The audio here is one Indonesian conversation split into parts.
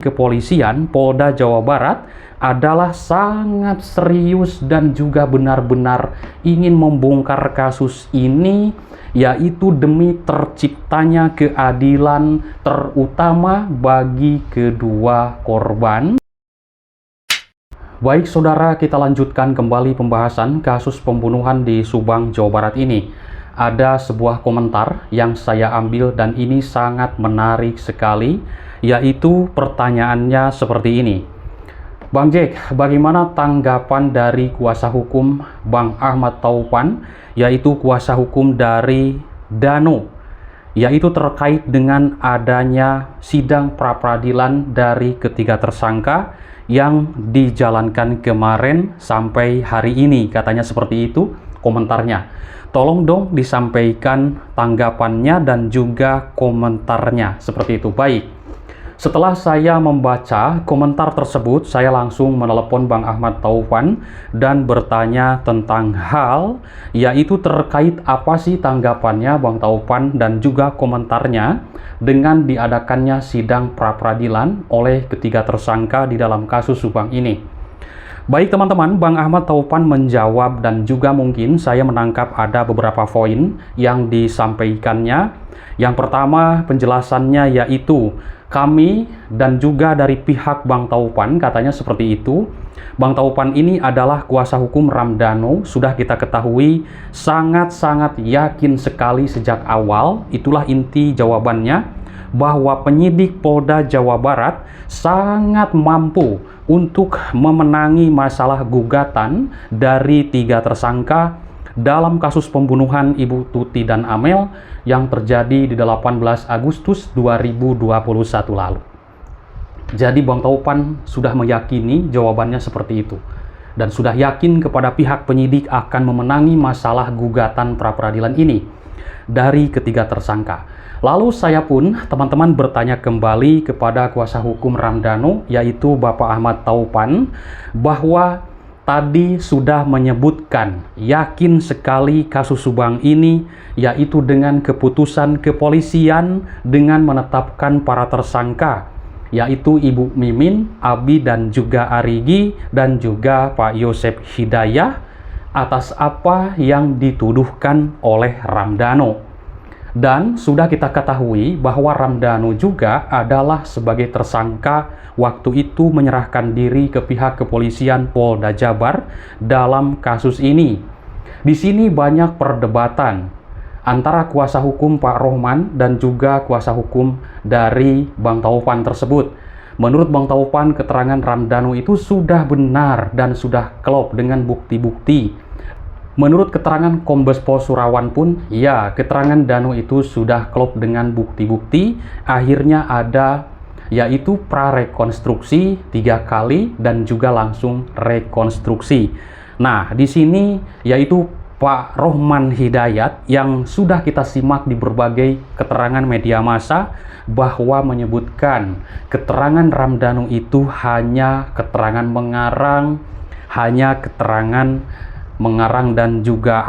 Kepolisian Polda Jawa Barat adalah sangat serius dan juga benar-benar ingin membongkar kasus ini, yaitu demi terciptanya keadilan terutama bagi kedua korban. Baik saudara, kita lanjutkan kembali pembahasan kasus pembunuhan di Subang, Jawa Barat ini. Ada sebuah komentar yang saya ambil dan ini sangat menarik sekali, yaitu pertanyaannya seperti ini. Bang Jack, bagaimana tanggapan dari kuasa hukum Bang Ahmad Taupan, yaitu kuasa hukum dari Dano, yaitu terkait dengan adanya sidang pra-peradilan dari ketiga tersangka yang dijalankan kemarin sampai hari ini, katanya seperti itu komentarnya. Tolong dong disampaikan tanggapannya dan juga komentarnya, seperti itu. Baik, setelah saya membaca komentar tersebut, saya langsung menelepon Bang Ahmad Taupan dan bertanya tentang hal, yaitu terkait apa sih tanggapannya Bang Taupan dan juga komentarnya dengan diadakannya sidang pra-peradilan oleh ketiga tersangka di dalam kasus Subang ini. Baik teman-teman, Bang Ahmad Taupan menjawab dan juga mungkin saya menangkap ada beberapa poin yang disampaikannya. Yang pertama penjelasannya yaitu kami dan juga dari pihak Bang Taupan, katanya seperti itu. Bang Taupan ini adalah kuasa hukum Ramdhano, sudah kita ketahui sangat-sangat yakin sekali sejak awal, itulah inti jawabannya, bahwa penyidik Polda Jawa Barat sangat mampu untuk memenangi masalah gugatan dari tiga tersangka dalam kasus pembunuhan Ibu Tuti dan Amel yang terjadi di 18 Agustus 2021 lalu. Jadi Bang Taupan sudah meyakini jawabannya seperti itu dan sudah yakin kepada pihak penyidik akan memenangi masalah gugatan pra-peradilan ini dari ketiga tersangka. Lalu saya pun teman-teman bertanya kembali kepada kuasa hukum Ramdhano, yaitu Bapak Ahmad Taupan, bahwa tadi sudah menyebutkan yakin sekali kasus Subang ini, yaitu dengan keputusan kepolisian dengan menetapkan para tersangka, yaitu Ibu Mimin, Abi dan juga Arigi dan juga Pak Yosep Hidayah atas apa yang dituduhkan oleh Ramdhano. Dan sudah kita ketahui bahwa Ramdhano juga adalah sebagai tersangka waktu itu menyerahkan diri ke pihak kepolisian Polda Jabar dalam kasus ini. Di sini banyak perdebatan antara kuasa hukum Pak Rohman dan juga kuasa hukum dari Bang Taupan tersebut. Menurut Bang Taupan, keterangan Ramdhano itu sudah benar dan sudah klop dengan bukti-bukti. Menurut keterangan Kombes Pol Surawan pun, ya, keterangan Dano itu sudah klop dengan bukti-bukti. Akhirnya ada, yaitu prarekonstruksi 3 kali dan juga langsung rekonstruksi. Nah, di sini yaitu Pak Rohman Hidayat yang sudah kita simak di berbagai keterangan media massa bahwa menyebutkan keterangan Ramdhano itu hanya keterangan mengarang, hanya keterangan mengarang dan juga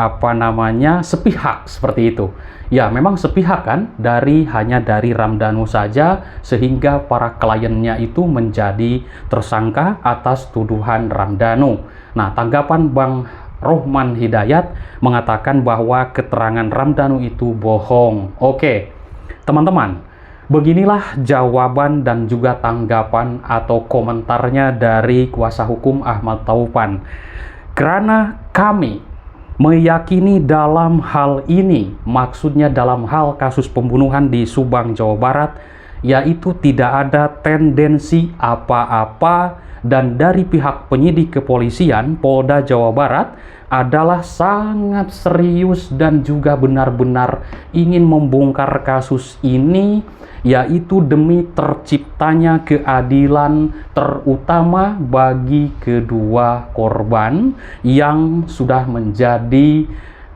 sepihak seperti itu. Ya, memang sepihak kan, hanya dari Ramdhano saja sehingga para kliennya itu menjadi tersangka atas tuduhan Ramdhano. Nah, tanggapan Bang Rohman Hidayat mengatakan bahwa keterangan Ramdhano itu bohong. Oke, teman-teman, beginilah jawaban dan juga tanggapan atau komentarnya dari kuasa hukum Ahmad Taupan. Karena kami meyakini dalam hal ini, maksudnya dalam hal kasus pembunuhan di Subang, Jawa Barat, yaitu tidak ada tendensi apa-apa dan dari pihak penyidik kepolisian Polda Jawa Barat adalah sangat serius dan juga benar-benar ingin membongkar kasus ini, yaitu demi terciptanya keadilan terutama bagi kedua korban yang sudah menjadi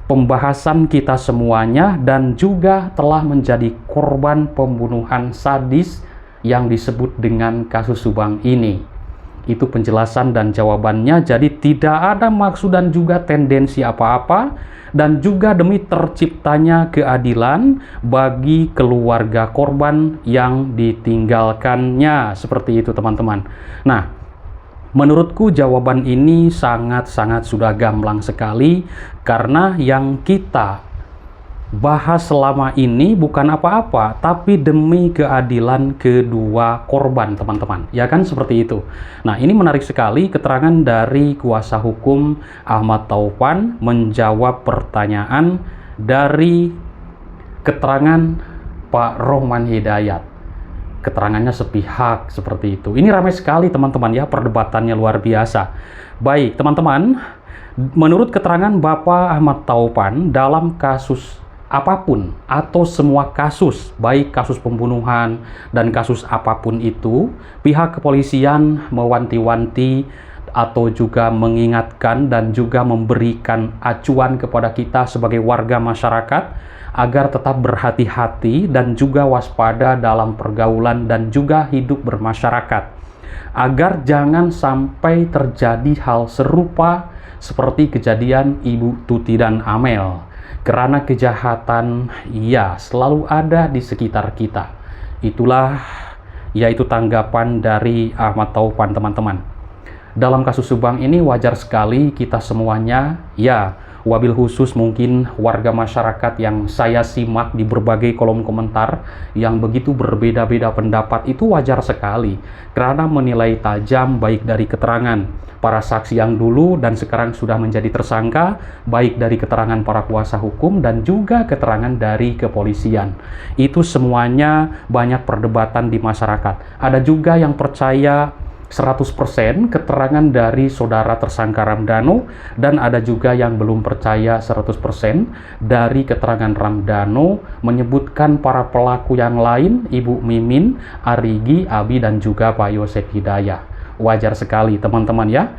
pembahasan kita semuanya dan juga telah menjadi korban pembunuhan sadis yang disebut dengan kasus Subang ini. Itu penjelasan dan jawabannya, jadi tidak ada maksud dan juga tendensi apa-apa, dan juga demi terciptanya keadilan bagi keluarga korban yang ditinggalkannya. Seperti itu teman-teman. Nah, menurutku jawaban ini sangat-sangat sudah gamblang sekali, karena yang kita bahas selama ini bukan apa-apa, tapi demi keadilan kedua korban, teman-teman. Ya kan, seperti itu. Nah, ini menarik sekali keterangan dari kuasa hukum Ahmad Taufan menjawab pertanyaan dari keterangan Pak Rohman Hidayat. Keterangannya sepihak seperti itu. Ini ramai sekali, teman-teman, ya, perdebatannya luar biasa. Baik, teman-teman, menurut keterangan Bapak Ahmad Taufan dalam kasus apapun atau semua kasus, baik kasus pembunuhan dan kasus apapun itu, pihak kepolisian mewanti-wanti atau juga mengingatkan dan juga memberikan acuan kepada kita sebagai warga masyarakat agar tetap berhati-hati dan juga waspada dalam pergaulan dan juga hidup bermasyarakat, agar jangan sampai terjadi hal serupa seperti kejadian Ibu Tuti dan Amel. Karena kejahatan, ya, selalu ada di sekitar kita. Itulah, yaitu tanggapan dari Ahmad Taufan, teman-teman. Dalam kasus Subang ini wajar sekali kita semuanya, ya, wabil khusus mungkin warga masyarakat yang saya simak di berbagai kolom komentar yang begitu berbeda-beda pendapat, itu wajar sekali karena menilai tajam baik dari keterangan para saksi yang dulu dan sekarang sudah menjadi tersangka, baik dari keterangan para kuasa hukum dan juga keterangan dari kepolisian. Itu semuanya banyak perdebatan di masyarakat. Ada juga yang percaya 100% keterangan dari saudara tersangka Ramdhanu, dan ada juga yang belum percaya 100% dari keterangan Ramdhanu menyebutkan para pelaku yang lain, Ibu Mimin, Arigi, Abi, dan juga Pak Yosef Hidayah. Wajar sekali, teman-teman, ya.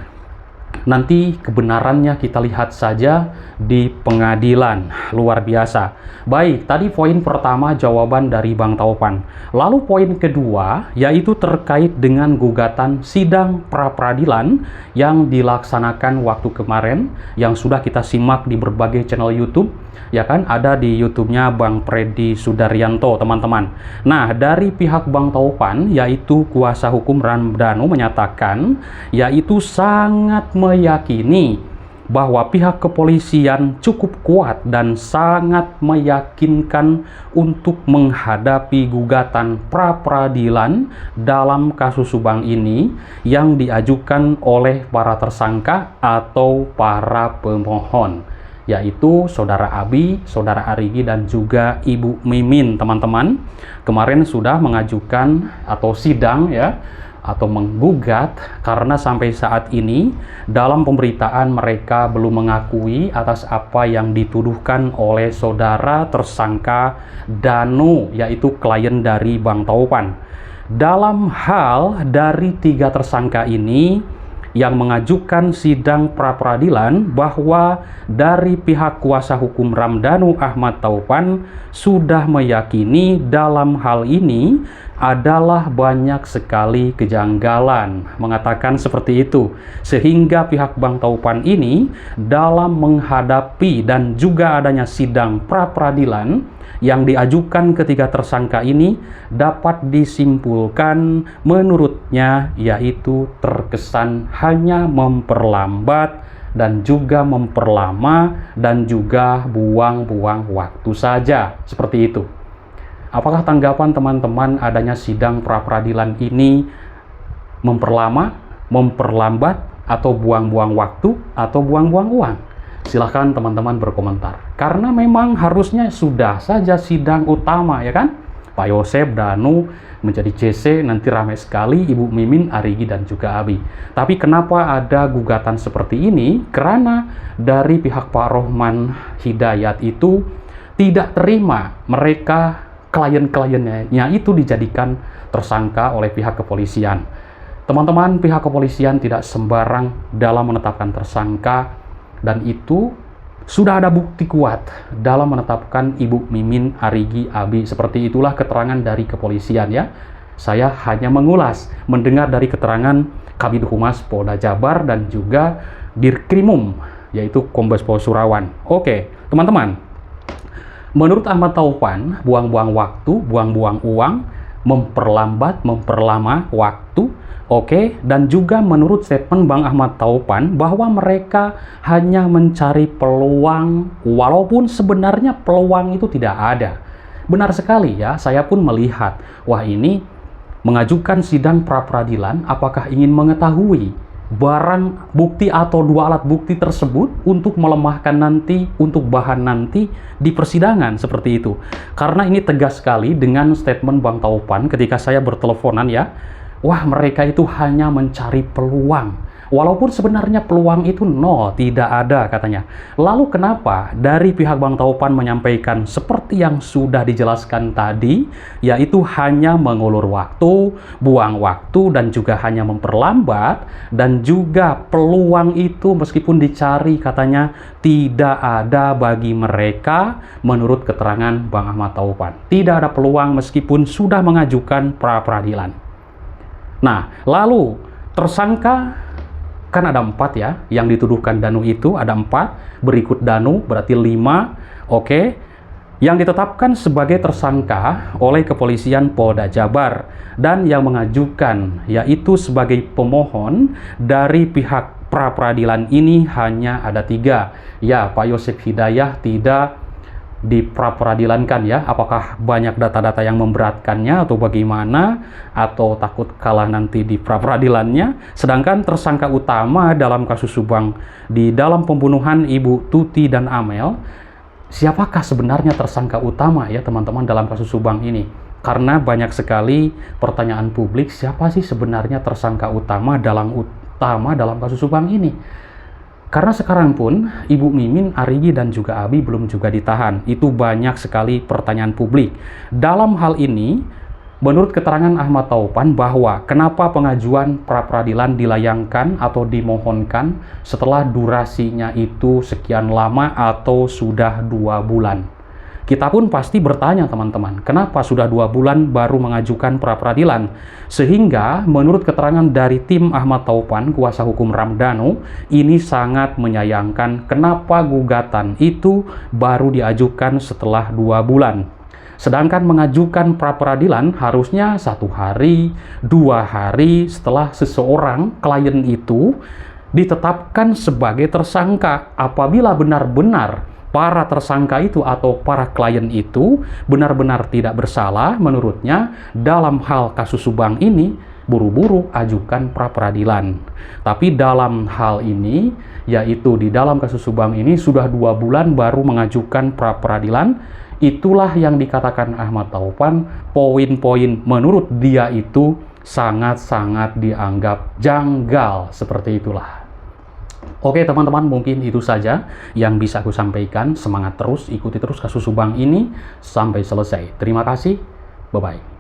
Nanti kebenarannya kita lihat saja di pengadilan. Luar biasa. Baik, tadi poin pertama jawaban dari Bang Taufan. Lalu poin kedua yaitu terkait dengan gugatan sidang pra-peradilan yang dilaksanakan waktu kemarin, yang sudah kita simak di berbagai channel YouTube. Ya kan, ada di YouTube-nya Bang Freddy Sudaryanto, teman-teman. Nah, dari pihak Bang Taufan, yaitu kuasa hukum Ramdhanu, menyatakan yaitu sangat meyakini bahwa pihak kepolisian cukup kuat dan sangat meyakinkan untuk menghadapi gugatan pra-peradilan dalam kasus Subang ini yang diajukan oleh para tersangka atau para pemohon, yaitu Saudara Abi, Saudara Arigi, dan juga Ibu Mimin, teman-teman. Kemarin sudah mengajukan atau sidang, ya, atau menggugat karena sampai saat ini dalam pemberitaan mereka belum mengakui atas apa yang dituduhkan oleh saudara tersangka Danu, yaitu klien dari Bang Taufan. Dalam hal dari 3 tersangka ini yang mengajukan sidang pra-peradilan, bahwa dari pihak kuasa hukum Ramdhanu Ahmad Taufan sudah meyakini dalam hal ini adalah banyak sekali kejanggalan, mengatakan seperti itu, sehingga pihak Bang Taufan ini dalam menghadapi dan juga adanya sidang pra-peradilan yang diajukan ketiga tersangka ini dapat disimpulkan menurutnya yaitu terkesan hanya memperlambat dan juga memperlama dan juga buang-buang waktu saja, seperti itu. Apakah tanggapan teman-teman adanya sidang pra-peradilan ini memperlama, memperlambat, atau buang-buang waktu, atau buang-buang uang? Silahkan teman-teman berkomentar. Karena memang harusnya sudah saja sidang utama, ya kan? Pak Yosef, Danu menjadi CC, nanti ramai sekali Ibu Mimin, Arigi, dan juga Abi. Tapi kenapa ada gugatan seperti ini? Karena dari pihak Pak Rohman Hidayat itu tidak terima mereka klien-kliennya itu dijadikan tersangka oleh pihak kepolisian. Teman-teman, pihak kepolisian tidak sembarang dalam menetapkan tersangka, dan itu sudah ada bukti kuat dalam menetapkan Ibu Mimin, Arigi, Abi. Seperti itulah keterangan dari kepolisian, ya. Saya hanya mengulas, mendengar dari keterangan Kabid Humas Polda Jabar dan juga Dirkrimum, yaitu Kombes Pol Surawan. Oke, teman-teman. Menurut Ahmad Taufan, buang-buang waktu, buang-buang uang, memperlama waktu, oke, dan juga menurut statement Bang Ahmad Taufan bahwa mereka hanya mencari peluang, walaupun sebenarnya peluang itu tidak ada. Benar sekali ya, saya pun melihat, wah ini mengajukan sidang pra-peradilan, apakah ingin mengetahui barang bukti atau dua alat bukti tersebut untuk melemahkan nanti, untuk bahan nanti di persidangan seperti itu. Karena ini tegas sekali dengan statement Bang Taufan ketika saya berteleponan ya, wah mereka itu hanya mencari peluang. Walaupun sebenarnya peluang itu nol, tidak ada katanya. Lalu kenapa dari pihak Bang Taufan menyampaikan seperti yang sudah dijelaskan tadi, yaitu hanya mengulur waktu, buang waktu, dan juga hanya memperlambat, dan juga peluang itu meskipun dicari katanya tidak ada bagi mereka menurut keterangan Bang Ahmad Taufan. Tidak ada peluang meskipun sudah mengajukan pra-peradilan. Nah, lalu tersangka kan ada 4 ya, yang dituduhkan Danu itu ada 4, berikut Danu berarti 5, oke. Yang ditetapkan sebagai tersangka oleh kepolisian Polda Jabar dan yang mengajukan yaitu sebagai pemohon dari pihak pra-peradilan ini hanya ada 3. Ya, Pak Yosef Hidayah tidak di pra-peradilankan ya, apakah banyak data-data yang memberatkannya atau bagaimana, atau takut kalah nanti di pra-peradilannya. Sedangkan tersangka utama dalam kasus Subang di dalam pembunuhan Ibu Tuti dan Amel, siapakah sebenarnya tersangka utama ya teman-teman dalam kasus Subang ini? Karena banyak sekali pertanyaan publik, siapa sih sebenarnya tersangka utama dalam kasus Subang ini? Karena sekarang pun Ibu Mimin, Arigi, dan juga Abi belum juga ditahan. Itu banyak sekali pertanyaan publik. Dalam hal ini, menurut keterangan Ahmad Taufan bahwa kenapa pengajuan pra-peradilan dilayangkan atau dimohonkan setelah durasinya itu sekian lama atau sudah 2 bulan. Kita pun pasti bertanya teman-teman, kenapa sudah 2 bulan baru mengajukan pra-peradilan? Sehingga menurut keterangan dari tim Ahmad Taufan, kuasa hukum Ramdhanu, ini sangat menyayangkan kenapa gugatan itu baru diajukan setelah 2 bulan. Sedangkan mengajukan pra-peradilan harusnya 1 hari, 2 hari setelah seseorang klien itu ditetapkan sebagai tersangka. Apabila benar-benar para tersangka itu atau para klien itu benar-benar tidak bersalah menurutnya dalam hal kasus Subang ini, buru-buru ajukan pra-peradilan. Tapi dalam hal ini, yaitu di dalam kasus Subang ini sudah 2 bulan baru mengajukan pra-peradilan. Itulah yang dikatakan Ahmad Taufan, poin-poin menurut dia itu sangat-sangat dianggap janggal, seperti itulah. Oke teman-teman, mungkin itu saja yang bisa aku sampaikan. Semangat terus, ikuti terus kasus Subang ini sampai selesai. Terima kasih, bye-bye.